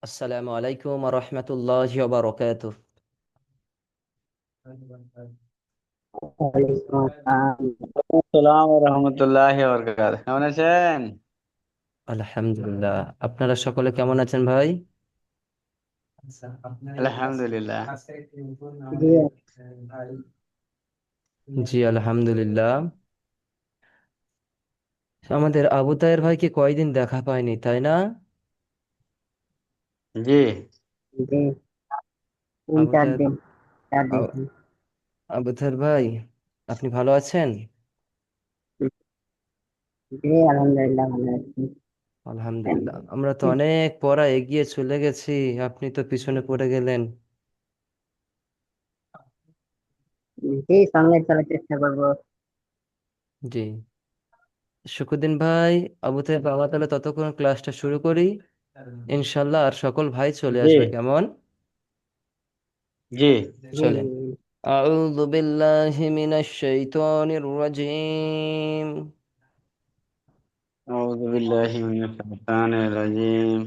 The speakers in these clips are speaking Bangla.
আসসালামু আলাইকুম রহমতুল্লাহি ওয়া বারাকাতুহু। ওয়ালাইকুম আসসালাম। আসসালামু রহমতুল্লাহি বরকাত। কেমন আছেন? আলহামদুলিল্লাহ, আপনারা সকলে কেমন আছেন ভাই? আলহামদুলিল্লাহ। জি, জি আলহামদুলিল্লাহ। আমাদের আবু তাহের ভাইকে কয়দিন দেখা পাইনি, তাই না? জি। জি, তিন আবু চার তাহের দিন, 4 দিন। আ- আবু তাহের ভাই, আপনি ভালো আছেন? জি, আলহামদুলিল্লাহ ভালো আছি। আলহামদুলিল্লাহ, আমরা তো অনেক পড়া এগিয়ে চলে গেছি, আপনি তো পিছনে পড়ে গেলেন। জি, সঙ্গে চলার চেষ্টা করবো। জি, শুকুরদিন ভাই, আবু তাহের বাবা তাহলে ততক্ষণ ক্লাসটা শুরু করি ইনশাল্লাহ, আর সকল ভাই চলে জি। আসবে, কেমন? জি। জি, চলেন। জি, أعوذ بالله من الشيطان الرجيم. আউযু বিল্লাহি মিনাশ শাইতানির রাজীম।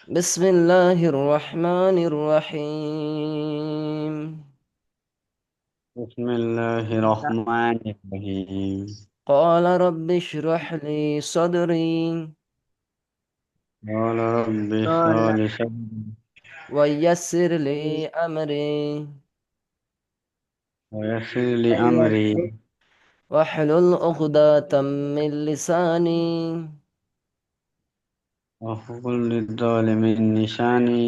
بسم الله الرحمن الرحيم. বিসমিল্লাহির রহমানির রহিম। قال رب اشرح لي صدري قال رب اشرح তো لي صدري ويسر لي أمري ويسر لي امري ইয়াসির واحلل عقدة من لساني واحلل للظالمين لساني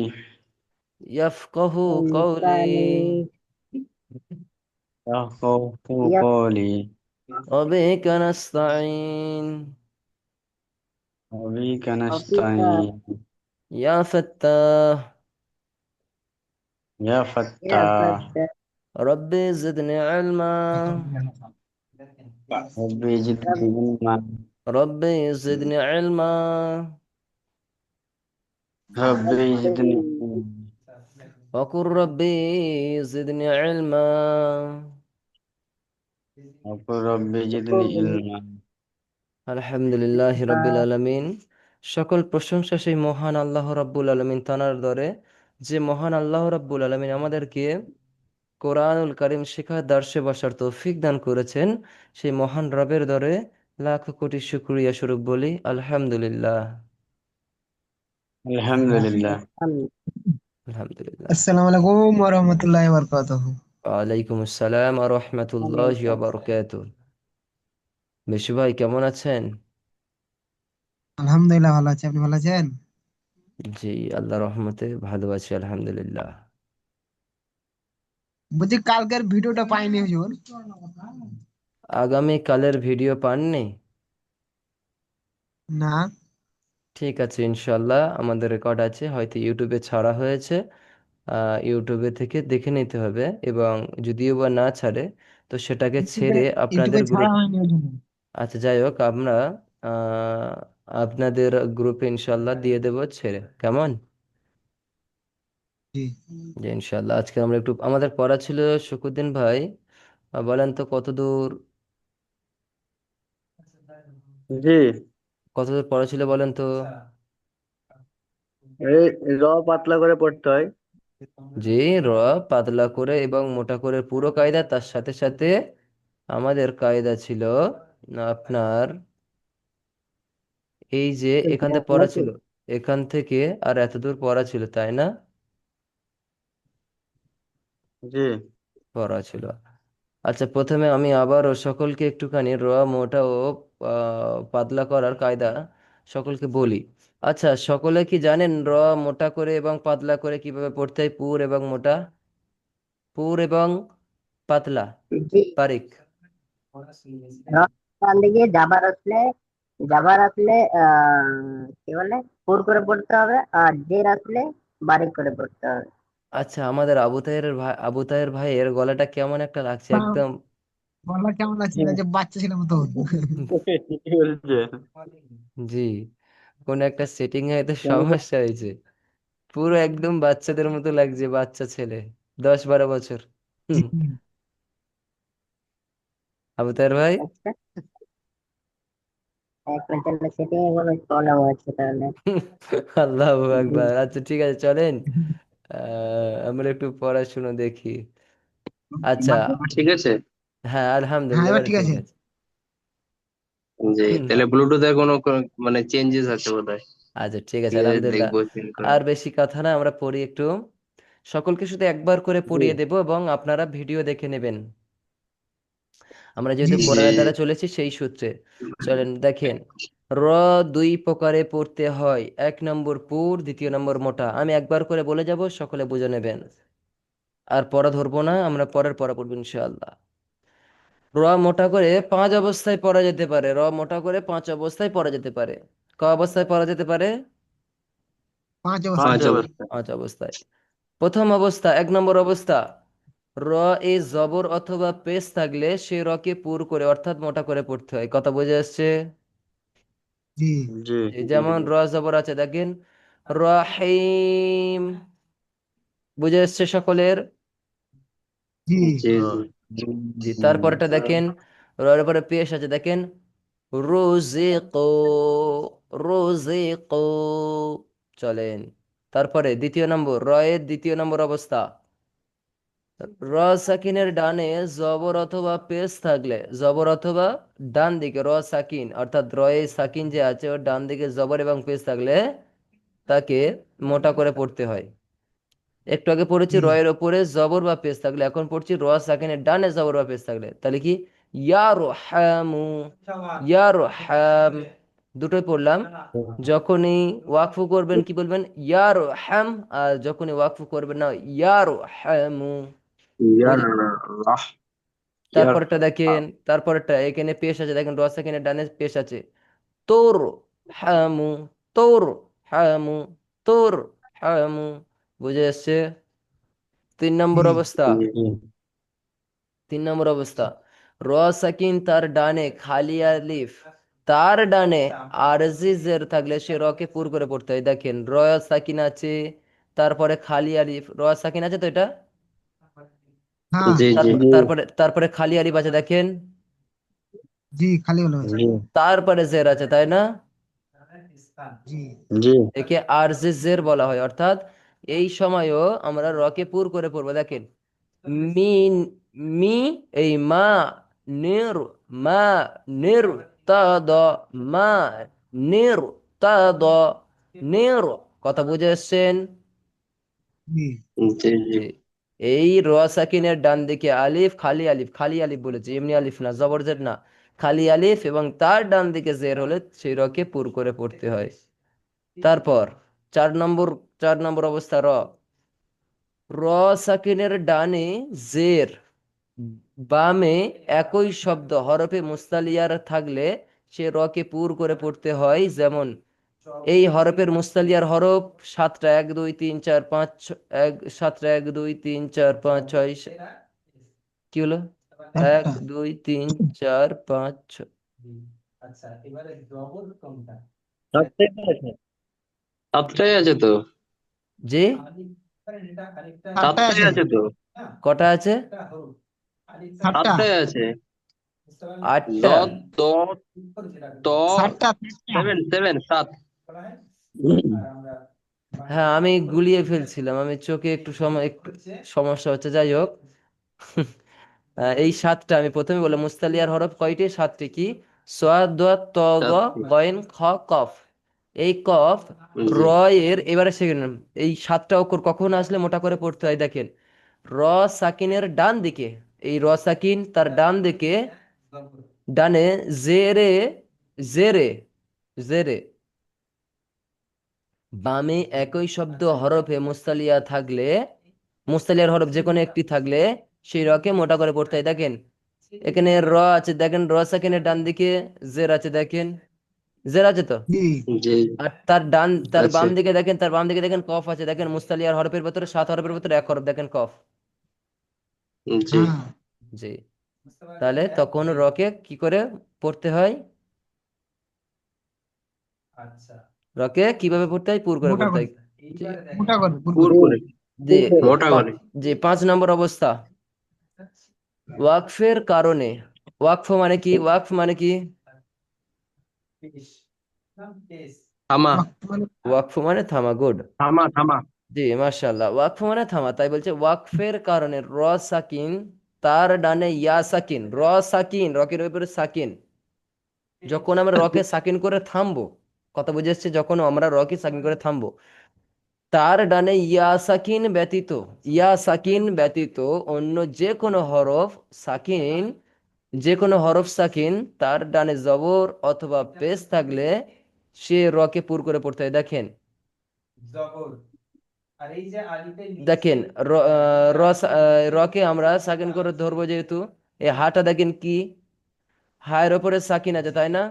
يفقه ইনসানি قولي. يفقهوا ইয়াস قولي. وبك نستعين وبك অফিসা نستعين. يا فتاح يا فتاح. ইয়াসাদ ربي زدني علما. ربي زدني علما. ربي زدني علما. ربي ربي زدني علما. وقل ربي زدني علما. وقل ربي زدني علما. আলহামদুলিল্লাহ রব্বিল আলামিন। সকল প্রশংসা সেই মহান আল্লাহ রাব্বুল আলামিন তানার দরে, যে মহান আল্লাহ রাব্বুল আলামিন আমাদেরকে কোরআনুল কারীম শেখার দার্সে বসার তৌফিক দান করেছেন। সেই মহান রবের দরে লাখ কোটি শুকরিয়া স্বরূপ বলি আলহামদুলিল্লাহ। الحمد لله. আলহামদুলিল্লাহ। আসসালামু আলাইকুম ওয়া রাহমাতুল্লাহি ওয়া বারাকাতুহু। ওয়ালাইকুম আসসালাম ওয়া রাহমাতুল্লাহি ওয়া বারাকাতুহু। বেশু ভাই কেমন আছেন? আলহামদুলিল্লাহ ভালো আছি, আপনি ভালো আছেন? জি, আল্লাহ রহমতে ভালো আছি আলহামদুলিল্লাহ। বলছি কালকের ভিডিওটা পাইনি হুজুর। আগামী কালের ভিডিও পাননি? না। ঠিক আছে, ইনশাল্লাহ আমাদের রেকর্ড আছে, হয়তো ইউটিউবে ছাড়া হয়েছে। ইউটিউবে থেকে দেখে নিতে হবে, এবং যদিও বা না ছাড়ে তো সেটাকে ইউটিউবে ছেড়ে আপনাদের ইউটিউবে ছাড়া গ্রুপ, হয়নি ওই জন্য। আচ্ছা যাই হোক, আমরা আহ, আপনাদের গ্রুপে ইনশাল্লাহ দিয়ে দেবো ছেড়ে, কেমন? জি। যে ইনশাল্লাহ আজকে আমরা একটু আমাদের পড়া ছিল। শুকুরদিন ভাই, বলেন তো কতদূর, জি। কতদূর পড়া ছিল বলেন তো। এই র পাতলা করে পড়তে হয়। জি, র পাতলা করে এবং মোটা করে পুরো কায়দা, তার সাথে সাথে আমাদের কায়দা ছিল আপনার এই যে এখান থেকে পড়া নাকি? ছিল, এখান থেকে আর এতদূর পড়া ছিল, তাই না? জি। পড়া ছিল। আচ্ছা, প্রথমে আমি আবারও সকলকে একটুখানি র মোটা ও পাতলা করার কায়দা সকলকে বলি। আচ্ছা, সকলে কি জানেন র মোটা করে এবং পাতলা করে কিভাবে পড়তে হয়? পুর এবং মোটা, পুর এবং পাতলা, জি, তারিখ। ডান দিকে যাবার আসলে কি বলে পুর করে পড়তে হবে, আর জের আসলে বারিক করে পড়তে হবে। আচ্ছা, আমাদের আবু তাহের ভাইয়ের গলাটা কেমন একটা লাগছে আহ, একদম। বলা কেমন লাগছে যে বাচ্চা ছেলে মতো। ঠিকই বলছেন। জি, কোন একটা সেটিং এ হয়তো সমস্যা হয়েছে। পুরো একদম বাচ্চাদের মতো লাগছে, বাচ্চা ছেলে, 10-12 বছর। হুম। আবু তাহের ভাই, আচ্ছা, এখন তাহলে সেটিং কোনো প্রবলেম হচ্ছে তাহলে। আল্লাহু আকবার। আচ্ছা ঠিক আছে, চলেন আমরা একটু পড়াশুনো দেখি। আচ্ছা, ঠিক আছে। হ্যাঁ হ্যাঁ আলহামদুলিল্লাহ, এবার এবারে ঠিক ঠিক আছে। আছে। জি, তাহলে ব্লুটুথে কোনো মানে চেঞ্জেস আছে বোধহয়। আচ্ছা ঠিক আছে, ঠিক আছে, আলহামদুলিল্লাহ। দেখবো চেঞ্জ করে। আর বেশি কথা না, আমরা পড়ি একটু। সকলকে শুধু একবার করে জি পড়িয়ে দেব এবং আপনারা ভিডিও দেখে নেবেন। আমরা জি যেহেতু জি কোরআনের দ্বারা চলেছি সেই সূত্রে চলেন। দেখেন, র দুই প্রকারে পড়তে হয়। এক নম্বর পুর, দ্বিতীয় নম্বর মোটা। আমি একবার করে বলে যাব, সকলে বুঝে নেবেন। আর পড়া ধরবো না, আমরা পরের পড়া পড়বো ইনশাআল্লাহ। র মোটা করে 5 অবস্থায় পড়া যেতে পারে। র মোটা করে 5 অবস্থায় পড়া যেতে পারে। ক অবস্থায় পড়া যেতে পারে? 5 পাঁচ অবস্থায়। অবস্থা। 5 অবস্থায়। প্রথম অবস্থা, 1 নম্বর অবস্থা, র এ জবর অথবা পেশ থাকলে সে রকে পুর করে অর্থাৎ মোটা করে পড়তে হয়। কথা বুঝে আসছে? জি জি যেমন র জবর আছে, দেখেন রহিম। বুঝে আসছে সকলের? জি জি জি, তারপরটা দেখেন, রয়ের পরে পেশ আছে, দেখেন রুজিকু। রুজিকু। চলেন, তারপরে দ্বিতীয় নম্বর, রয়ের দ্বিতীয় নম্বর অবস্থা, র সাকিনের ডানে জবর অথবা পেশ থাকলে, জবর অথবা ডান দিকে র সাকিন অর্থাৎ রয়ে সাকিন যে আছে ওর ডান দিকে জবর এবং পেশ থাকলে তাকে মোটা করে পড়তে হয়। একটু আগে পড়েছি জি রয়ের ওপরে জবর বা পেশ থাকলে, এখন পড়ছি র সাকিনের ডানে জবর বা পেশ থাকলে। তাহলে কি, ইয়া রহামু, ইয়া রহাম, দুটোই পড়লাম। যখনই ওয়াকফু করবেন কি বলবেন? ইয়া রহাম। আর যখনই ওয়াকফু করবেন না, ইয়া রহামু। ইয়ার বুঝে, রাহ ইয়ার তারপরটা দেখেন, তারপরটা এখানে পেশ আছে, দেখেন র সাকিনের ডানে পেশ আছে, তোর হামু, তোর হামু, তোর হামু। বুঝে আসছে? 3 নম্বর জি অবস্থা, জি 3 নম্বর অবস্থা, র সাকিন তার ডানে খালি আলিফ, তার ডানে আরজি জের থাকলে সে রকে পুর করে পড়তে হয়। দেখেন র সাকিন আছে, তারপরে খালি আলিফ, র সাকিন আছে তো এটা, হ্যাঁ জি জি তারপরে তারপরে খালি আলিফ আছে, দেখেন জি খালি হলো আছে। জি তারপরে জের আছে, তাই না? জি জি একে আরজি জের বলা হয়। অর্থাৎ এই সময়ও আমরা রকে পুর করে পড়বো। দেখেন মিন, মি, এই মা, নির, মা, নির, তা দ, মা, নির, তা দ, নির। কথা বুঝে এসছেন? জি জি জি জি। এই র সাকিনের ডান দিকে আলিফ, খালি আলিফ, খালি আলিফ বলেছি, এমনি আলিফ না, জবর জের না, খালি আলিফ, এবং তার ডান দিকে জের হলে সেই রকে পুর করে পড়তে হয়। তারপর 4 নম্বর, 4 নম্বর অবস্থা, র, র সাকিনের ডানে জের, বামে একই শব্দ হরফে মুস্তালিয়ার থাকলে সে রকে পুর করে পড়তে হয়। যেমন এই হরফের মুস্তালিয়ার হরফ 7টা, 1 2 3 4 5 এক 7টা, 1 2 3 4 5 6, কি হলো, 1 চারটা। 2 3 4 5 6। সাতটাই তো আছে, সাতটাই আছে তো, জি, চারটায় সাতটাই আছে। আছে তো, কটা আছে? 7টা। সাতটাই আছে। 8টা। দত দত ত 7টা 7টা। সেভেন সেভেন সাত। হ্যাঁ, আমি গুলিয়ে ফেলছিলাম, আমি চোখে একটু সময় একটু সমস্যা হচ্ছে, যাই হোক। এই 7টা আমি প্রথমে বললাম, মুস্তালিয়ার হরফ কয়টি? 7টি। কি? সোয়াদ, দোয়া, ত, গ, সাতটি। গয়েন, খ, কফ। এই কফ র জি এর, এবারে সেকেন্ড, এই 7টা অক্ষর কখন আসলে মোটা করে পড়তে হয়? দেখেন র সাকিনের ডান দিকে, এই র সাকিন তার ডান দিকে, ডানে জেরে, জেরে, জেরে, বামে একই শব্দ হরফে মুস্তালিয়া থাকলে, মুস্তালিয়ার হরফ যে কোনো একটি থাকলে সেই রকে মোটা করে পড়তে হয়। দেখেন এখানে র আছে, দেখেন র সাকিনের ডান দিকে জের আছে, দেখেন জের আছে তো, জি জি আর তার ডান, তার আছে। বাম দিকে দেখেন, তার বাম দিকে দেখেন কফ আছে। দেখেন মুস্তালিয়ার হরফের ভেতরে 7 হরফের ভেতরে এক হরফ, দেখেন কফ। জি হ্যাঁ জি, তাহলে তখন রকে কি করে পড়তে হয়? রকে কিভাবে পড়তে হয়? পুর করে মোটা পড়তে করে, হয়। জি, মোটা করে পুর পুর করে। করে, জি, মোটা করে। জি, 5 নম্বর অবস্থা, ওয়াকফের কারণে। ওয়াকফ মানে কি? ওয়াকফ মানে কি? থামা। ওয়াক্ফ মানে ওয়াকফ মানে থামা, গুড। থামা থামা। জি মাশাআল্লাহ, ওয়াকফ মানে থামা। তাই বলছে ওয়াকফের কারণে র সাকিন তার ডানে ইয়া সাকিন, র সাকিন, রকের উপরে সাকিন, যখন আমরা রকে সাকিন করে থামবো, কথা বুঝে এসছে, যখন আমরা রকে সাকিন করে থামবো, তার ডানে ইয়া সাকিন ব্যতীত, ইয়া সাকিন ব্যতীত অন্য যে কোনো হরফ সাকিন, যে কোনো হরফ সাকিন তার ডানে জবর অথবা পেশ থাকলে সে রকে পুর করে পড়তে হয়। দেখেন, দেখেন রকে আমরা সাকিন করে ধরবো, যেহেতু এই হাটা দেখেন কি, হায়ের ওপরে সাকিন আছে তাই না?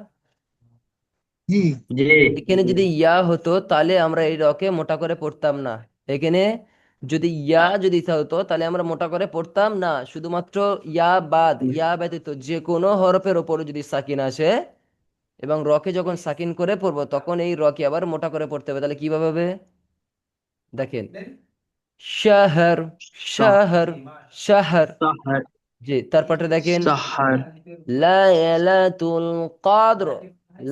জি জি এখানে যদি ইয়া হতো তাহলে আমরা এই রকে মোটা করে পড়তাম না। এখানে যদি ইয়া যদি হতো তাহলে আমরা মোটা করে পড়তাম না। শুধুমাত্র ইয়া বাদ, ইয়া ব্যতীত যে কোনো হরফের ওপরে যদি সাকিন আসে এবং রকে যখন সাকিন করে পড়বো তখন এই রকে আবার মোটা করে পড়তে হবে। তাহলে কিভাবে হবে দেখেন, শাহর, শাহর, শাহর। সাহার। জি, তারপরে দেখেন সাহার। লাইলাতুল কদর,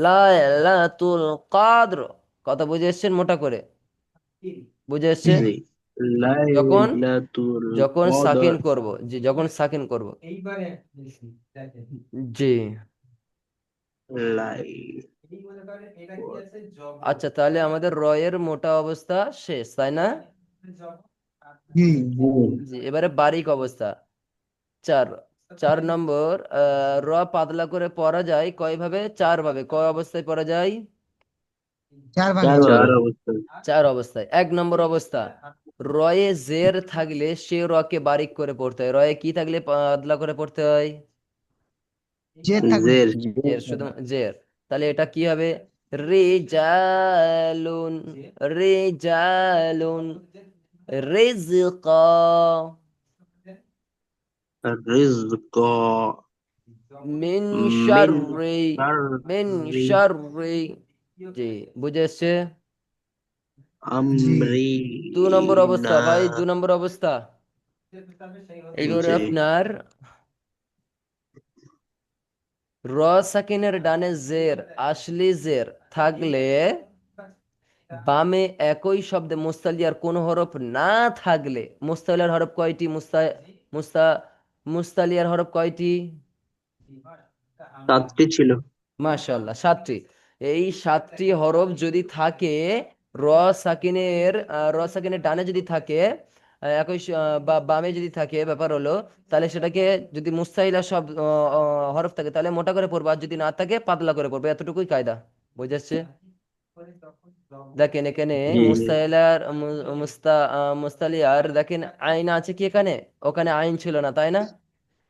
লাইলাতুল কদর। কথা বুঝে এসছেন মোটা করে? বুঝে এসছে? জি যখন লাইলাতুল যখন কদর। সাকিন করব, জি যখন সাকিন করব, জি। লাই। আচ্ছা, তাহলে আমাদের র এর মোটা অবস্থা শেষ তাই না? জি জি জি, এবারে বারিক অবস্থা। চার, 4 নম্বর, র পাতলা করে পড়া যায় কয় ভাবে? 4 ভাবে। কয় অবস্থায় পড়া যায়? চার ভাবে। চার চার অবস্থা। 4 অবস্থায়। 1 নম্বর অবস্থা, রয়ে জের থাকলে সে রকে বারিক করে পড়তে হয়। রয়ে কি থাকলে পাতলা করে পড়তে হয়? যে থাকলে জের। জের, শুধু জের। তাহলে এটা কি হবে? রিজালুন, রিজালুন, রিজকা, রিজক। মিন মিন শাররি, মিন শাররি শাররি। জি, বুঝে এসছে? জি 2 নম্বর অবস্থা আমরিনা। ভাই, 2 নম্বর অবস্থা। এইবারে জি আপনার র সাকিনের ডানে জের, আসলি জের থাকলে, বামে একই শব্দে মুস্তালিয়ার কোন হরফ না থাকলে, মুস্তালিয়ার হরফ কয়টি? মুস্তা মুস্তালিয়ার হরফ কয়টি? সাতটি ছিল। মাশাআল্লাহ, 7টি। এই 7টি হরফ যদি থাকে, র সাকিনের র সাকিনের ডানে যদি থাকে, বা বামে যদি থাকে, ব্যাপার হলো, তাহলে সেটাকে যদি মুস্তাহিলা সব হরফ থাকে তাহলে মোটা করে পড়বা, আর যদি না থাকে পাতলা করে পড়বে। এতটুকুই কায়দা, বুঝেছে? দেখেন এখানে জি জি মুস্তাহিলার মুস্তালিয়ার দেখেন আইন আছে কি এখানে? ওখানে আইন ছিল না তাই না?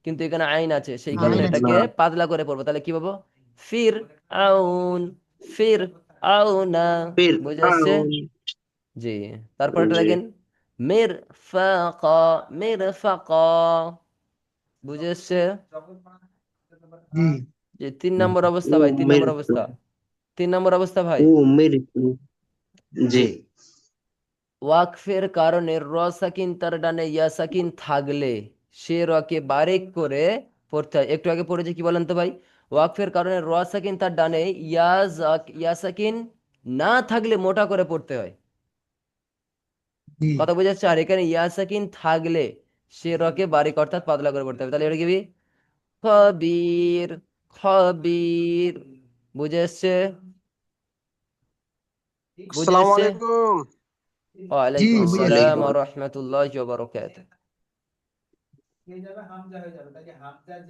কিন্তু এখানে আইন আছে, সেই না কারণে আইন আছে। এটাকে না। পাতলা করে পড়বো। তাহলে কি পাবো? ফির আউন, ফির আউনা। ফির বুঝে আসছে? আউন। জি। তারপর এটা জি দেখেন, মির ফাকা, মির ফাকা। বুঝে আসছে? জি জি, 3 নম্বর অবস্থা ও ভাই, তিন মির। নম্বর অবস্থা, 3 নম্বর অবস্থা ভাই। ও মির। জি জি, ওয়াকফের কারণে র সাকিন তার ডানে ইয়া সাকিন থাকলে সে রকে বারেক করে পড়তে হয়। একটু আগে পড়েছে কি বলেন তো ভাই? ওয়াকফের কারণে র সাকিন তার ডানে ইয়া সাকিন না থাকলে মোটা করে পড়তে হয়। জি কথা বোঝা যাচ্ছে? আর এখানে ইয়া সাকিন থাকলে সে রকে বারিক অর্থাৎ পাতলা করে পড়তে হবে। তাহলে এটা কি? খবির, খবির। বুঝে এসছে? বুঝে আসসালামু এসছে? আলাইকুম। জি ওয়ালাইকুম বুঝে এসছে। আসসালাম ওয়ালাইকুম। ওয়া রাহমাতুল্লাহি ওয়া বারাকাতুহু।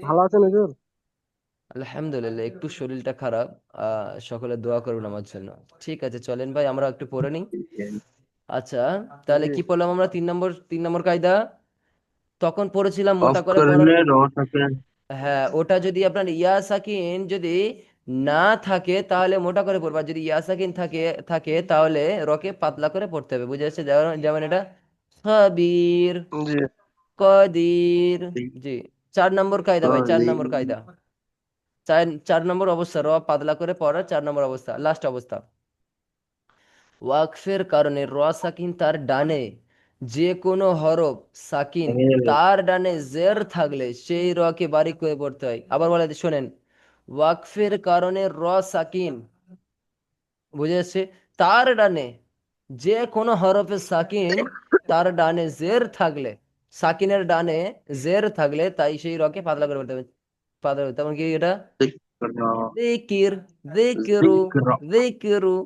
ভালো আছেন হুজুর? আলহামদুলিল্লাহ, একটু শরীরটা খারাপ। সকলে দোয়া করুন আমার জন্য। ঠিক আছে, চলেন ভাই আমরা একটু পড়ে নিই। আচ্ছা, তাহলে জি কি পড়লাম আমরা? 3 নম্বর কায়দা তখন পড়েছিলাম মোটা করে পড়ার। অফকরণে র থাকে। হ্যাঁ, ওটা যদি আপনার ইয়া সাকিন যদি না থাকে তাহলে মোটা করে পড়বা, যদি ইয়া সাকিন থাকে থাকে তাহলে রকে পাতলা করে পড়তে হবে। বুঝে যাচ্ছে? যেমন যেমন এটা খাবির, জি কদির। জি। 4 নম্বর কায়দা ভাই, চার কাদি। নম্বর কায়দা। 4 নম্বর অবস্থা, র পাতলা করে পড়ার 4 নম্বর অবস্থা, লাস্ট অবস্থা। ওয়াকফের কারণে র সাকিন তার ডানে যে কোনো হরফ সাকিন তার ডানে জের থাকলে সেই রকে বারিক করে পড়তে হয়। আবার বলে শোনেন, ওয়াকফের কারণে র সাকিন বুঝে যাচ্ছে? তার ডানে যে কোনো হরফে সাকিন, তার ডানে জের থাকলে, সাকিনের ডানে জের থাকলে তাই সেই রকে পাতলা করে বলতে হবে। পাতলা করতে, তেমন কি এটা জিকির, জিকিরু, জিক্র জিকিরু,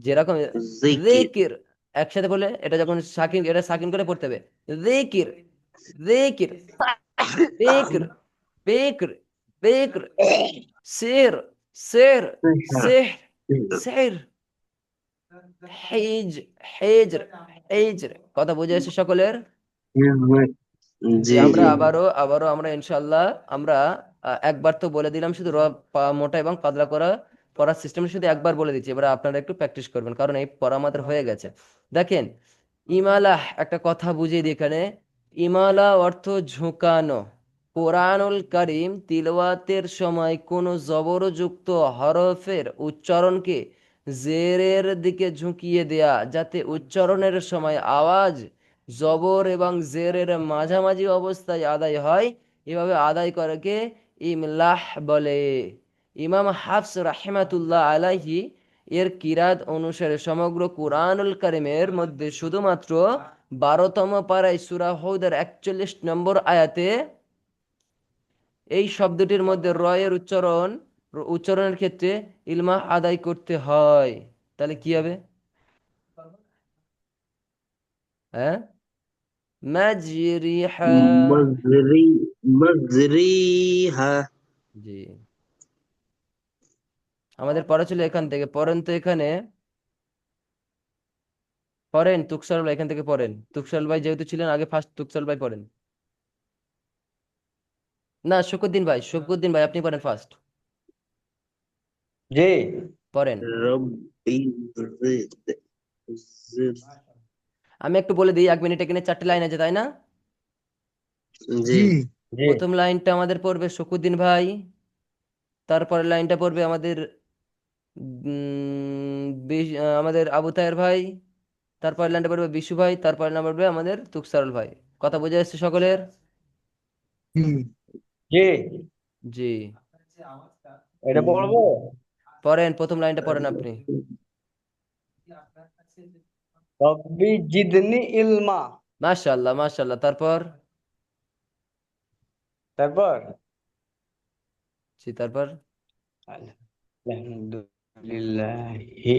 যেরকম জিকির জিকির একসাথে বলে, এটা যখন সাকিন, এটা সাকিন করে পড়তে হবে। জিকির, জিকির, বিক্র, বিক্র, বিক্র, সির, সির, সিহ, সির, হিজ, হিজর, হিজর। কথা বুঝে এসে সকলের? জি, জি আমরা জি আবারও আবারও আমরা ইনশাল্লাহ আমরা একবার তো বলে দিলাম, শুধু মোটা এবং পাতলা করা পড়ার সিস্টেম শুধু একবার বলে দিচ্ছি, এবার আপনারা একটু প্র্যাকটিস করবেন, কারণ এই পড়া আমাদের হয়ে গেছে। দেখেন, ইমালাহ একটা কথা বুঝিয়ে দিই এখানে। ইমালা অর্থ ঝুঁকানো। কোরআনুল কারীম তিলাওয়াতের সময় কোনো জবরযুক্ত হরফের উচ্চারণকে জেরের দিকে ঝুঁকিয়ে দেয়া, যাতে উচ্চারণের সময় আওয়াজ জবর এবং জেরের মাঝামাঝি অবস্থায় আদায় হয়। এভাবে আদায় করাকে ইমলাহ বলে। ইমাম হাফস রাহিমাতুল্লাহ আলাইহি এর কিরাত অনুসারে সমগ্র কুরআনুল কারীমের মধ্যে শুধুমাত্র 12তম পারায় সূরা হুদের 41 নম্বর আয়াতে এই শব্দটির মধ্যে র এর উচ্চারণের ক্ষেত্রে ইলমাহ আদায় করতে হয়। তাহলে কি হবে? হ্যাঁ, মাজরিহা। মজরি মজরিহা জি, আমাদের পড়া ছিল এখান থেকে। পড়েন তো এখানে, পড়েন তুকসার ভাই, এখান থেকে পড়েন। তুকসার ভাই যেহেতু ছিলেন আগে, ফার্স্ট তুকসার ভাই পড়েন। না, শকুদ্দিন ভাই, শকুদ্দিন ভাই আপনি পড়েন ফার্স্ট, জি। পড়েন। রব্বি জিদ আমি একটু বলে দিই, 1 মিনিট, এখানে 4টে লাইন আছে তাই না? জি জি জি। প্রথম লাইনটা আমাদের পড়বে শকুদ্দিন ভাই, তারপরের লাইনটা পড়বে আমাদের আমাদের আবু তাহের ভাই, তারপরের লাইনটা পড়বে বিশু ভাই, তারপরের লাইন পড়বে আমাদের তুকসারুল ভাই। কথা বোঝা যাচ্ছে সকলের? জি জি। জি, এটা পড়বো? পড়েন, প্রথম লাইনটা পড়েন আপনি। রব্বি জিদনি ইলমা। মাশাআল্লাহ, মাশাআল্লাহ, তারপর? তারপর জি, তারপর? আলহামদুলিল্লাহি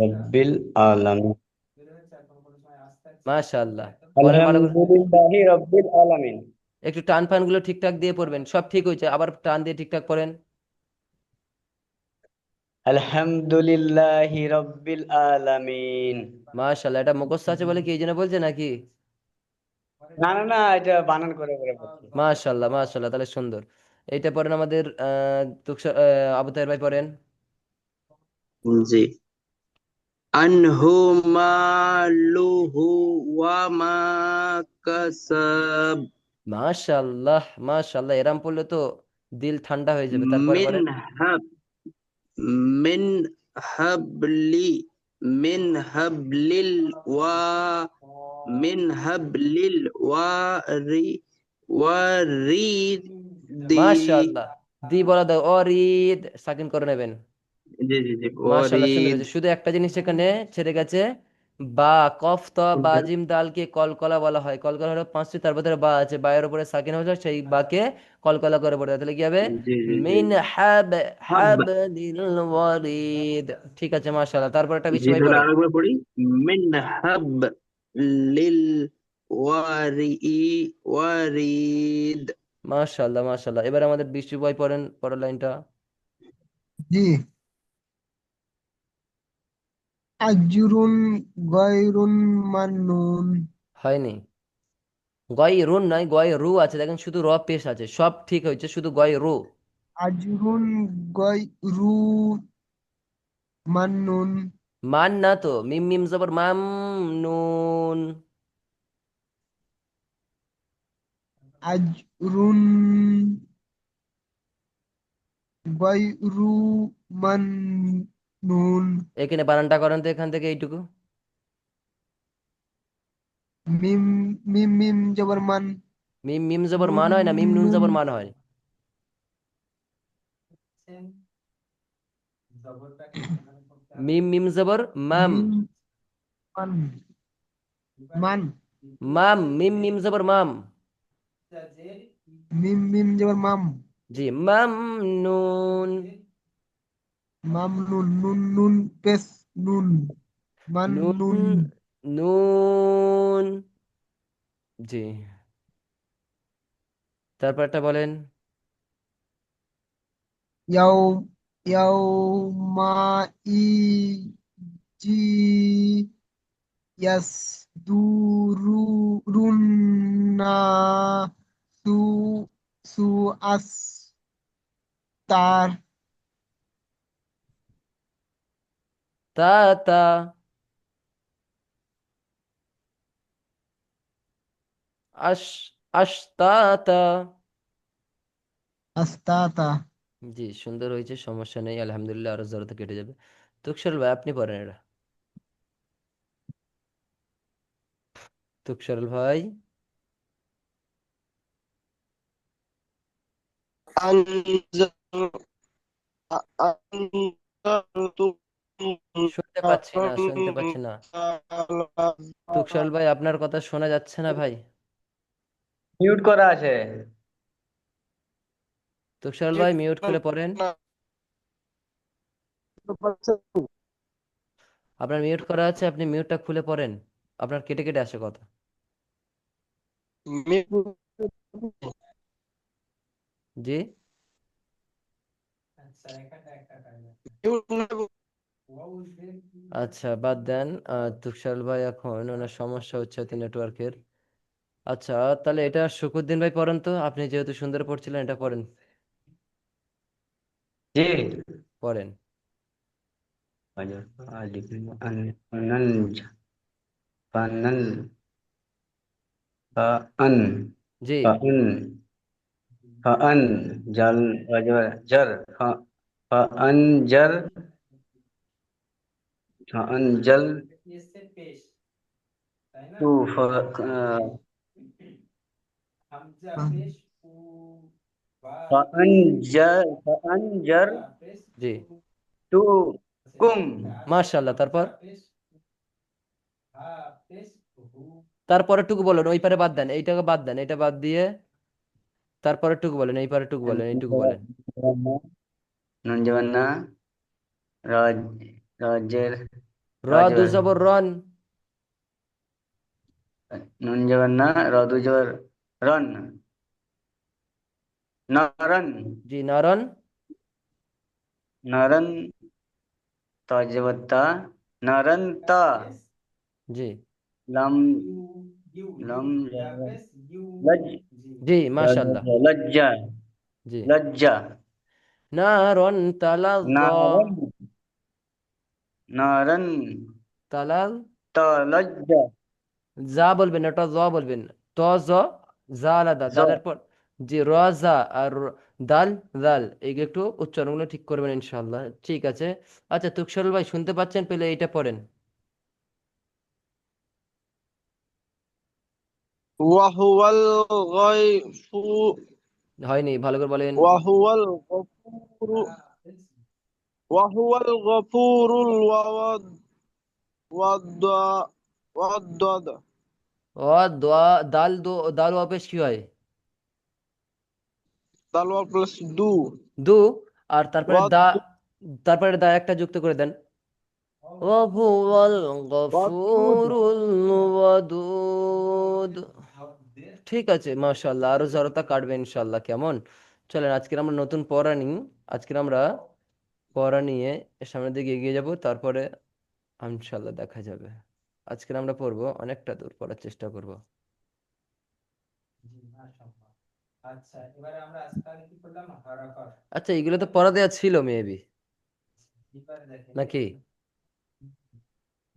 রাব্বিল আলামিন। মাশাআল্লাহ, পড়েন ভালো করে। আলহামদুলিল্লাহি রাব্বিল আলামিন। একটু টান ফান গুলো ঠিকঠাক দিয়ে পড়বেন, সব ঠিক হয়েছে, আবার টান দিয়ে ঠিকঠাক পড়েন। আলহামদুলিল্লাহি রাব্বিল আলামিন। মাশাআল্লাহ, এটা মুখস্থ আছে বলে কি এই জন্য বলছে নাকি? না না না, এটা বানান করে করে বলছি। মাশাআল্লাহ, মাশাআল্লাহ, তাহলে সুন্দর। এইটা পড়েন আমাদের আবু তাহের ভাই পড়েন। জি আনহু মালুহু ওয়া মা কাসাব মাশাআল্লাহ, মাশাআল্লাহ, এরাম পড়লে তো দিল ঠান্ডা হয়ে যাবে। তারপরে মিন পড়েন। হাব মিন হাবলি মিন হাবলিল ওয়া মিন হাবলিল ওয়ারিদি মাশাআল্লাহ, দি বলা দাও, অরিদ সাকিন করে নেবেন। জি জি জি মাশাআল্লাহ, সুন্দর ওয়ারিদ হয়েছে। শুধু একটা জিনিস এখানে ছেড়ে গেছে, বা। কফ ত বা জিম দালকে কলকলা বলা হয়। কলকলা হলো 5টি, তার ভিতরে বা আছে, বায়ের উপরে সাকিন হয়েছে, সেই বাকে কলকলা করে পড়ে, তাহলে কি হবে? জি জি জি মিন হাব, হাব হাবলিল ওয়ারিদ। ঠিক আছে, মাশাআল্লাহ, তারপর একটা জি বিশ্ব ভাই তাহলে পড়েন। আরেকবার পড়ি মিন হাব লিল ওয়ারি ওয়ারিদ মাশাআল্লাহ, মাশাআল্লাহ, এবার আমাদের বিশ্ব ভাই পড়েন পরের লাইনটা। জি আজরুন গয়রুন মান্নুন। হয়নি, গয় রুন নয়, গয় রু আছে, দেখেন শুধু র পেশ আছে, সব ঠিক হয়েছে, শুধু গয় রু। আজরুন গয়রু মান্নুন। মান না তো, মিম মিম জবর মাম, নুন। আজরুন গয়রু মান্নুন। এখানে বানানটা করেন তো এখান থেকে এইটুকু। মিম মিম মিম জবর মান। মিম মিম জবর নুন মান হয় না, মিম নুন নুন। জবর মান হয়। মিম মিম জবর মাম। মিম মান মান মাম মিম মিম জবর মাম। মিম মিম জবর মাম জি মাম নুন। মাম নুন নুন নুন পেশ নুন মান নুন নুন নুন। জি তারপরটা বলেন। ইয়াও মা ই জি ইয়াস রুন না সু সু আস তার তা তা। আশ আশতাতা। আস্তাতা জি সুন্দর হয়েছে, সমস্যা নেই, আলহামদুলিল্লাহ, আরো জোরে কেটে যাবে। তুকসর ভাই আপনি পড়েন এটা। তুকসরল ভাই। শুনতে পাচ্ছি না, শুনতে পাচ্ছি না। তুকসরল ভাই আপনার কথা শোনা যাচ্ছে না ভাই। মিউট করা আছে। তুকসরল ভাই মিউট করে পড়েন। আপনার মিউট করা আছে, আপনি মিউটটা খুলে পড়েন। আপনার কেটে কেটে আসে কথা। জি আচ্ছা বাদ দেন। তুষার ভাই এখন ওনার সমস্যা হচ্ছে হয়তো নেটওয়ার্কের। আচ্ছা তাহলে এটা শুকুরদিন ভাই পড়েন তো, আপনি যেহেতু সুন্দর পড়ছিলেন এটা পড়েন। জি। পড়েন। আলিফ ফানঞ্জ ফানন ফান জি ফান ফান জাল জার ফান জার ফান জাল টু ফান জার জি টু কুম মাশাআল্লাহ। তারপর তারপরে টুকু বলেন, ওই পারে বাদ দেন, এইটাকে বাদ দেন, এটা বাদ দিয়ে তারপরে টুকু বলেন, এই পারে টুকু বলেন, এইটুকু বলেন। নুন জবান না রাজ রাজের র দু রাজবার জবর রন। নুন জবান না রাদু জবর রন নারন জি নারন। নারন তাজবতা নারন তা জি লম লম লজ জি মাশাআল্লাহ। লজ্জা জি লজ্জা নারন তালাজ্জা। নারন নারন তালাল তা লজ্জা যা বলবেন, ওটা জ বলবেন। ত জ জা আলাদা, জ দালের পর জি র জা আর দাল দাল, এই একটু উচ্চারণগুলো ঠিক করবেন ইনশাআল্লাহ, ঠিক আছে। আচ্ছা তুকসরুল ভাই শুনতে পাচ্ছেন, পেলে এইটা পড়েন। وهو الغفور হয়নি, ভালো করে বলেন। وهو الغفور وهو الغفور الودود ও দোয়া দাল দো দাল অপেশ কি হয়? دلوا بلس دو দু। আর তারপরে দা, ود তারপরে দা একটা যুক্ত করে দেন। ওহুয়াল ودود গফুরুল ওয়াদুদ। ঠিক আছে মাশাআল্লাহ, আরো জড়তা কাটবে ইনশাআল্লাহ, কেমন? চলেন আজকে আমরা নতুন পড়া নিই। আজকে আমরা পড়া নিয়ে সামনের দিকে এগিয়ে যাব, তারপরে ইনশাআল্লাহ দেখা যাবে। আজকে আমরা পড়বো, অনেকটা দূর পড়ার চেষ্টা করব। আচ্ছা এগুলো তো পড়া দেওয়া ছিল মেবি, নাকি?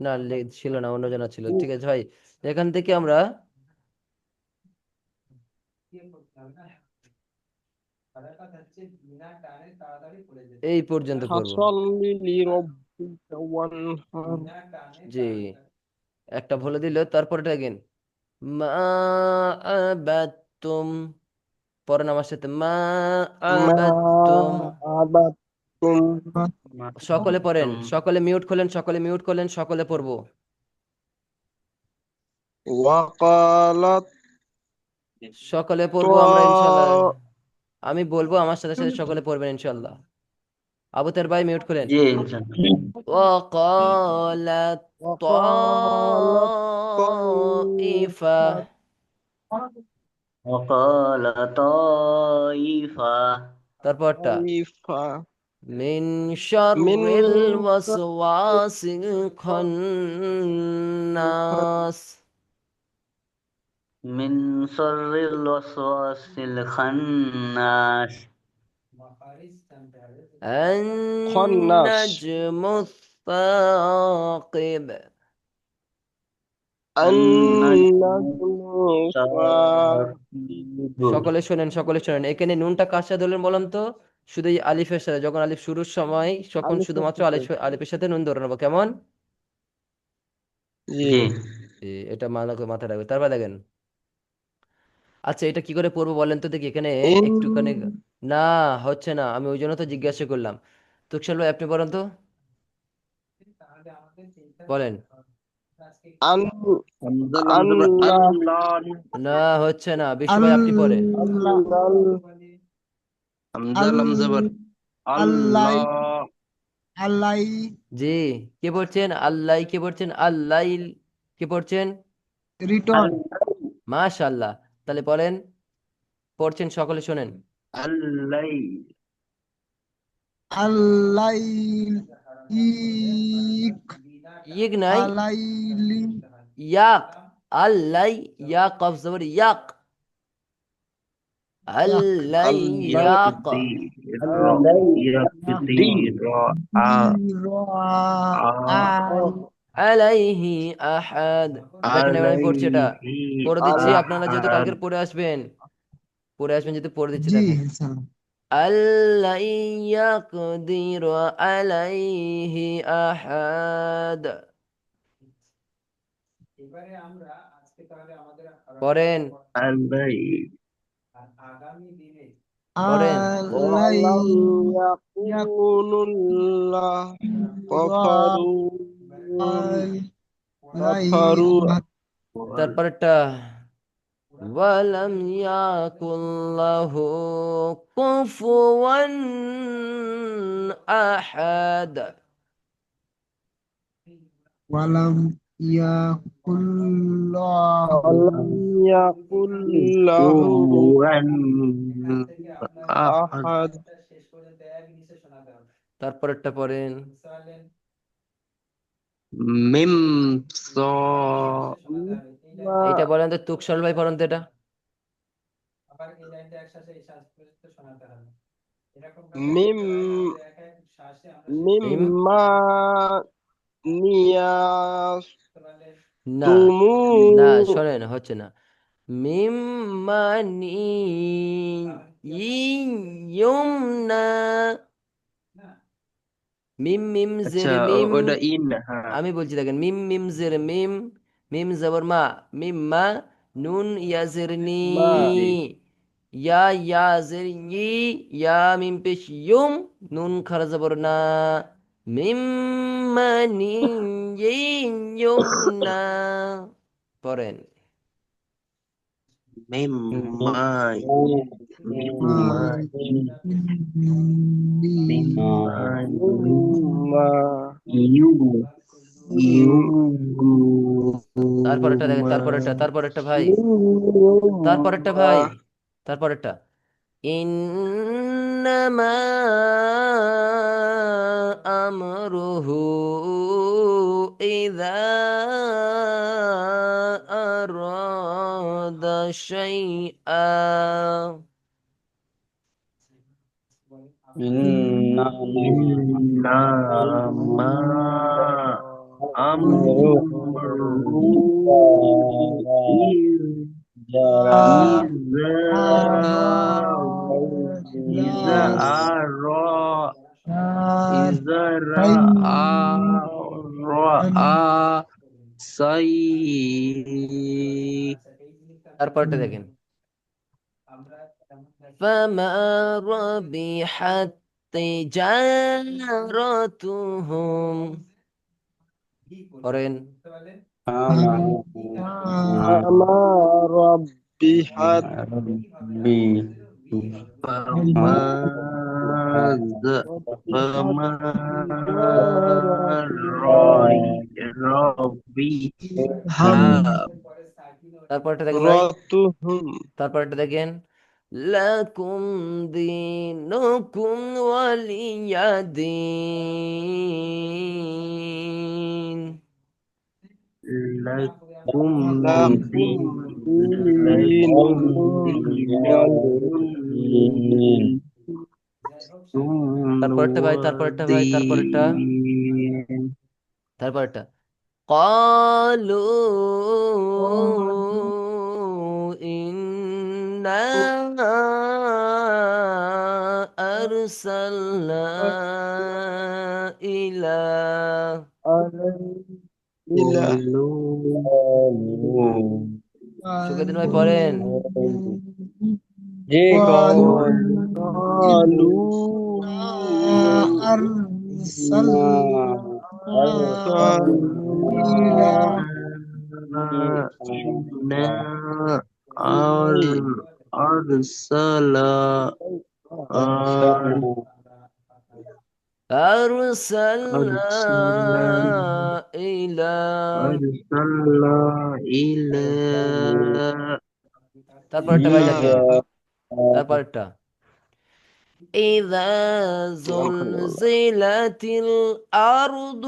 না ছিল না, অন্য জানা ছিল। ঠিক আছে ভাই, এখান থেকে আমরা এই পর্যন্ত পড়বো। فصل لربك وانحر জি একটা বলে দিল, তারপরটা অ্যাগেন। মা আবাদতুম, পরেন আমার সাথে, মা ما আবাদতুম। عبدتم সকলে পড়েন, সকলে মিউট খোলেন, সকলে মিউট খোলেন, সকলে পড়বো। وقالت সকলে পড়বো আমরা ইনশাল্লাহ। আমি বলবো, আমার সাথে সাথে সকলে পড়বেন ইনশাল্লাহ। আবুতার ভাই মিউট খোলেন। وقالت وقالت طائفة وقال طائفة তারপরটা طائفة من شر من الوسواس الخناس من شر الوسواس الخناس خناس النجم الثاقب النجم সকলে শোনেন, সকলে শোনেন। এখানে নুনটা কার সাথে ধরলেন বলেন তো? শুধু এই আলিফের সাথে। যখন আলিফ শুরুর সময় তখন শুধুমাত্র আলিফের সাথে নুন ধরে নেবো, কেমন? জি এটা মাথায় রাখবে। তারপর দেখেন, আচ্ছা এটা কি করে পড়বো বলেন তো দেখি। এখানে একটুখানি না হচ্ছে না, আমি ওই জন্য তো জিজ্ঞাসা করলাম। তুকশাল ভাই আপনি বলেন তো, বলেন। না হচ্ছে না, বিশ্ব ভাই আপনি পড়েন। আল্লাহ আল্লাহ জি, কে পড়ছেন? আল্লাহ। কে পড়ছেন? আল্লাহ। কে পড়ছেন? রিটন মাশাআল্লাহ। তাহলে পড়েন, পড়ছেন, সকলে শোনেন। আল্লাহ ইক ইক নাই, আলাইলি ইয়াক। আল্লাহ, ইয়া কফ জবর ইয়াক। আল্লাহ ইয়াক। আলাইহি আহাদ। দেখেন এবার আমি পড়ছি, এটা পড়ে দিচ্ছি। আপনারা যেহেতু কালকে পড়ে আসবেন, যেহেতু পড়ে দিচ্ছি, জি দেখেন। ইনশাআল্লাহ আল্লা ইয়াকদির আলাইহি আহাদ। পড়েন, পড়েন। আল্লাহ ولم يكن الله كفروا তারপরটা ওয়ালাম ইয়াকুল্লাহু কুফুয়ান আহাদ। ওয়ালাম ইয়াকুল্লাহু ولم يكن له أحد তারপরটা পড়েন। মিম স এটা বলেন তো, তুকশাল ভাই পড়েন তো এটা। مم مما না না, نيستمو শোনেন, হচ্ছে না। মিম্মানি ইয়ুমনা। মিম মিম আচ্ছা, জের মিম। ওটা ইন। হ্যাঁ, আমি বলছি দেখেন, মিম মিম জের মিম, মিম জবর মা, মিম মা, নুন ইয়াজের নি, ইয়াজের ই, ইয়া মিম পেশ ইয়ুম, নুন খারা জবর না, মিম মানি ইয়ুমনা। পড়েন। মিম মা মিম মা মিম মা مما তারপরেরটা দেখেন, তারপরেরটা ভাই, তারপরেরটা مما ভাই, তারপরেরটা ইন্নামা আমরুহু ইযা আরাদা শাইআ। إنما أمره أمره إذا إذا رأى তারপরটা দেখেন, فما ربحت তিজারাতুহুম করেন أما ربي ربي فماذا فما ربها তারপরটা দেখেন ভাই, حضرتهم তারপরটা দেখেন লাকুম দীনুকুম ওয়ালিয়াদিন। لكم لكم لكم دينكم دينكم ولي তারপরটা ভাই, তারপরটা ভাই, তারপরটা, دين তারপরটা ক্বালু ইন্না আরসালনা ইলা إلى قالوا সুখেদিন ভাই পড়েন। قالوا أرسلنا إنا أرسل أرسلنا إلى إلى তারপরটা ভাই দেখেন, তারপরটা إذا زلزلت الأرض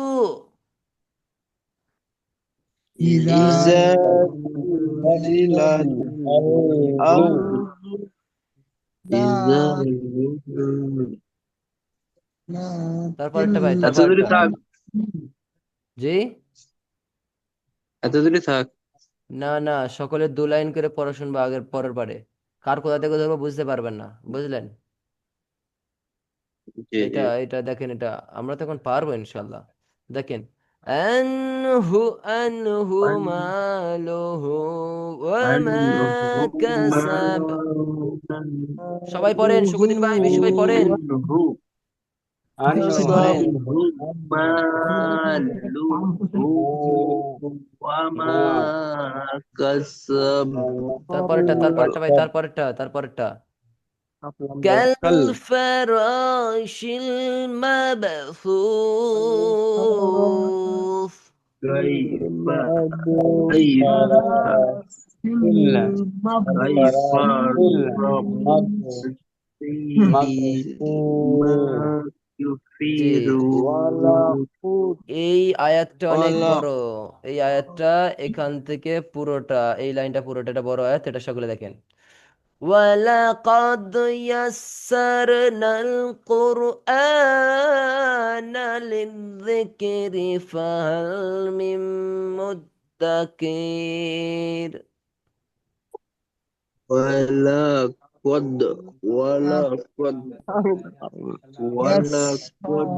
إذا زلزلت الأرض إذا তারপরটা ভাই, এত দূরে তারপরটা থাক, জি এত দূরে থাক। না না, সকলে দু লাইন করে পড়া শুনবো আগের পরের পারে, কার কোথা থেকে ধরবো বুঝতে পারবেন না, বুঝলেন? জি এটা জি। এটা দেখেন, এটা আমরা তো এখন পারবো ইনশাল্লাহ। দেখেন আনহু আনহু মালুহু ওয়া মা কাসাব। সবাই পড়েন, সুখদিন ভাই, বিশু ভাই পড়েন, বিশু ভাই পড়েন। তারপরটা, তারপরটা ভাই, তারপরটা, তারপরটা كالفراش المبثوث كيف كيف كيف ما জি, يفيدون এই আয়াতটা অনেক বড়। এই আয়াতটা এখান থেকে পুরোটা, এই লাইনটা পুরোটা, এটা বড় আয়াত, এটা সকলে দেখেন। ولقد يسرنا القرآن للذكر فهل من مدكر ولقد ولقد ولقد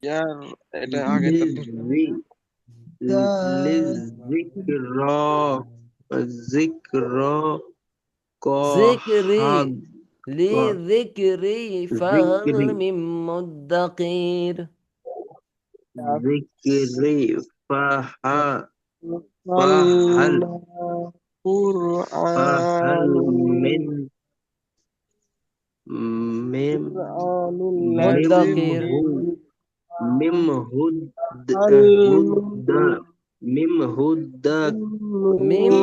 यार এটা আগে তো الذكرى ذكري قحط لذكري فهل ذكري من مدكر ذكري فهل فهل من من مدكر মিম।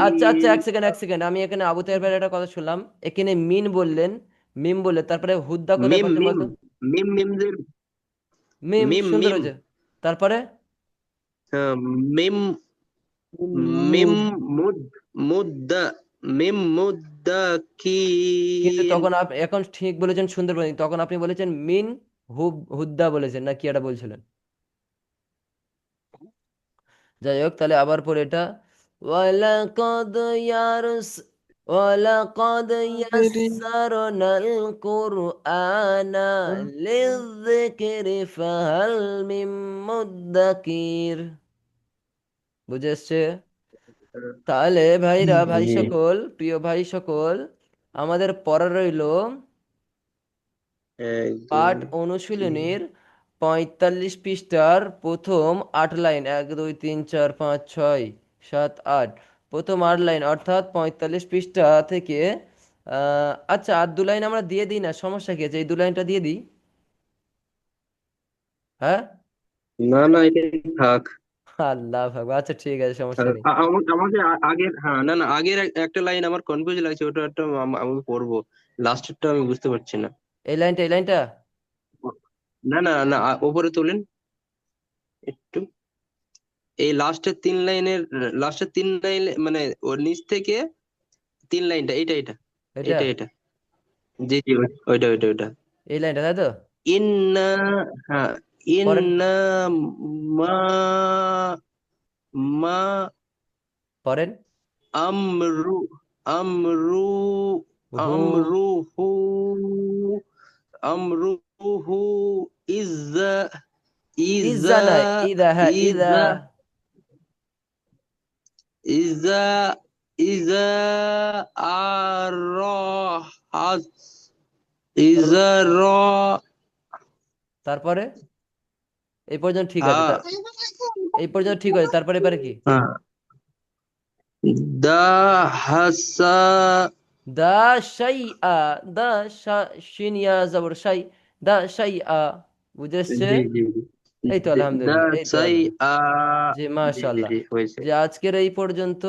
আচ্ছা আচ্ছা, এক সেকেন্ড এক সেকেন্ড, আমি এখানে আবু তাহের ভাইয়ের একটা কথা শুনলাম, এখানে মিন বললেন, মিম বললেন, তারপরে হুদ্দা কোথায় মিম পড়ছেন মিম বলতো? মিম মিমদের মিম, মিম সুন্দর মিম হয়েছে, তারপরে মিম মিম মুদ মুদ্দা মিম মুদ্দা কি কিন্তু তখন এখন ঠিক বলেছেন, সুন্দর বলেছেন, তখন আপনি বলেছেন মিন হুদ্দা বলেছেন, না কি এটা বলছিলেন? যাই হোক, তাহলে আবার পরে এটা ওয়ালাকাদ ইয়ারস ওয়ালাকাদ ইয়াসসারনাল কুরআনা লিযিকরি ফাহাল মিন মুদ্দাকির। বুঝে এসছে? তাহলে ভাইরা, ভাই জি সকল, প্রিয় ভাই সকল, আমাদের পড়া রইল 1 2 পাঠ অনুশীলনীর 45 পৃষ্ঠার প্রথম 8 লাইন, 1 2 3 4 5 6 7 8, প্রথম 8 লাইন অর্থাৎ 45 পৃষ্ঠা থেকে আচ্ছা, আর 2 লাইন আমরা দিয়ে দিই না, সমস্যা কি আছে? এই 2 লাইনটা দিয়ে দিই। হ্যাঁ, না না এটা থাক। আল্লাহ ভাগবান, আচ্ছা ঠিক আছে, সমস্যা নেই। আমাকে আগের, হ্যাঁ না না আগের একটা লাইন আমার কনফিউজ লাগছে, ওটা একটা আমি পড়বো, লাস্টেরটা আমি বুঝতে পারছি না। এই লাইনটা না না না ওপরে তোলেন একটু, এই লাস্টের 3 লাইন মানে ওর নিচ থেকে 3 লাইনটা, এটা এটা এটা জি জি ওইটা এই লাইনটা, তাই তো? ইন্না, হ্যাঁ, পরের ইন্না মা মা পরেন আমরু আমরু হু আমরুহু আমরুহু ইজা ইজা ইজা নয়, ইদা, হ্যাঁ ইদা। ইজা ইজা ইজা আরহাস ইজা র তারপরে এই পর্যন্ত ঠিক আছে, হা এই পর্যন্ত ঠিক আছে, তারপরে এবারে কি? হ্যাঁ দা হাসা দা শাই আ, দা শিন ইয়া জবর শাই, দা শাই আ। বুঝে এসছে? জি জি এই তো জি দা আলহামদুলিল্লাহ, এই তো সাই আলহামদুলিল্লাহ। আ জি জি জি মাশাআল্লাহ। জি হয়েছে। যে আজকের এই পর্যন্ত,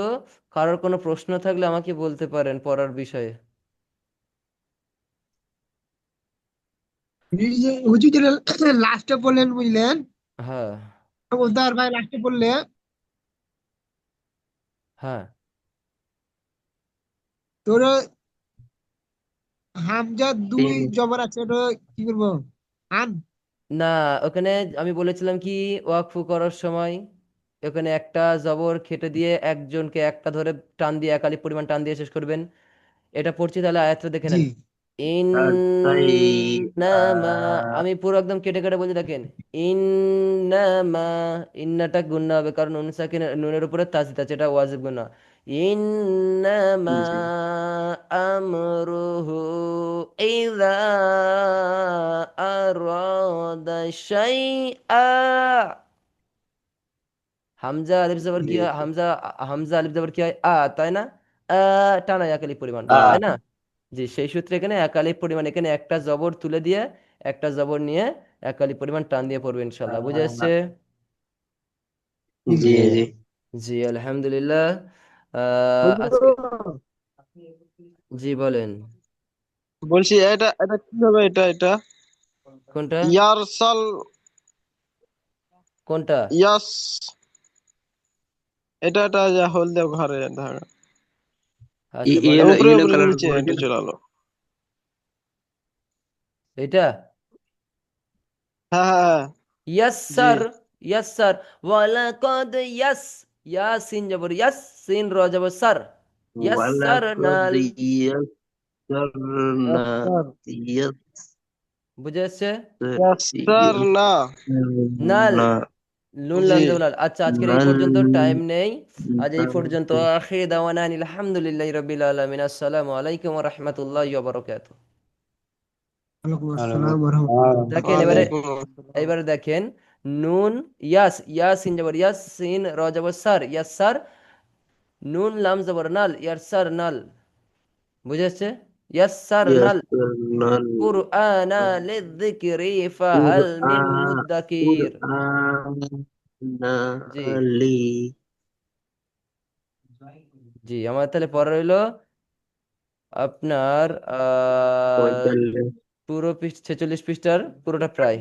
কারোর কোনো প্রশ্ন থাকলে আমাকে বলতে পারেন পড়ার বিষয়ে। হুজুর যেটা লাস্টে বললেন বুঝলেন, হ্যাঁ ওদার ভাই লাস্টে বললে হ্যাঁ, তোর হামজা 2 তিন জবর আছে, ওটা কি করবো? আন না, ওখানে আমি বলেছিলাম কি, ওয়াকফু করার সময় ওখানে একটা জবর খেটে দিয়ে একজনকে একটা ধরে টান দিয়ে একালি পরিমাণ টান দিয়ে শেষ করবেন। এটা পড়ছি, তাহলে আয়াতটা দেখে জি নেন। সাই আ ইন্নামা, আমি পুরো একদম কেটে কেটে বলছি, দেখেন। ইন্নামা, ইন্নাটা গুণনা হবে, কারণ নুন সাকিন, নুনের উপরে তাসদিদ আছে, এটা ওয়াজিব গুণা। ইন্নামা জি আমরুহু ইযা আরাদা শাইআ। হামজা আলিফ জবর কি জি হয়? হামজা আলিফ জবর কি হয়? তাই না? আ টানা একালিফ পরিমাণ, আ তাই না? জি, সেই সূত্রে এখানে একালিফ পরিমাণ, এখানে একটা জবর তুলে দিয়ে একটা জবর নিয়ে একালিফ পরিমাণ টান দিয়ে পড়বে ইনশাল্লাহ। বুঝে এসছে? জি জি জি। জি জি আলহামদুলিল্লাহ। আজকে হুজুর, জি বলেন। বলছি এটা এটা কি হবে? এটা কোনটা? ইয়ারসাল কোনটা? ইয়াস, এটা যা হলদে ঘরে ধারা আচ্ছা বলেন। উপরে ইয়েলো উপরে কালার নিচে পড়েছে এটা না? চলে এলো। এটা হ্যাঁ হ্যাঁ হ্যাঁ, জি ইয়াসসার, ইয়াসসার ওয়ালাকাদ ইয়াসিন জবর ইয়াস, সিন র জবর সার, ওয়ালাকাদ ইয়াসসারনাল। ইয়াসসারনা ইয়াসার বুঝে এসছে? ইয়াসার না নাল, ইয়াসসারনা নুন জি লাম জবর লাল। আচ্ছা, আজকের এই নাল পর্যন্ত, টাইম নেই। আজ এই পর্যন্ত। আখির দাওয়ানা আলহামদুলিল্লাহি রাব্বিল আলামিন। আসসালামু আলাইকুম ওয়া রাহমাতুল্লাহি ওয়া বারাকাতুহু। ওয়ালাইকুম আসসালাম ওয়া রাহমাতুল্লাহ। দেখেন এবারে, ওয়ালাইকুম আসসালাম। এবারে দেখেন। নুন ইয়াস, ইয়াসিন জবর ইয়াস, সিন র জবর সার, ইয়াসসার। নুন লাম জবর নাল, ইয়ারসার নাল। বুঝেছে? ইয়াসসার নাল ইয়াসসারনাল কুরআনা লিযিকরি ফাহাল মিন কুরআন মুদ্দাকির। কুরআনা জি লি জি, আমার তাহলে পরে রইলো আপনার 45 পুরো 46 পৃষ্ঠার পুরোটা প্রায়।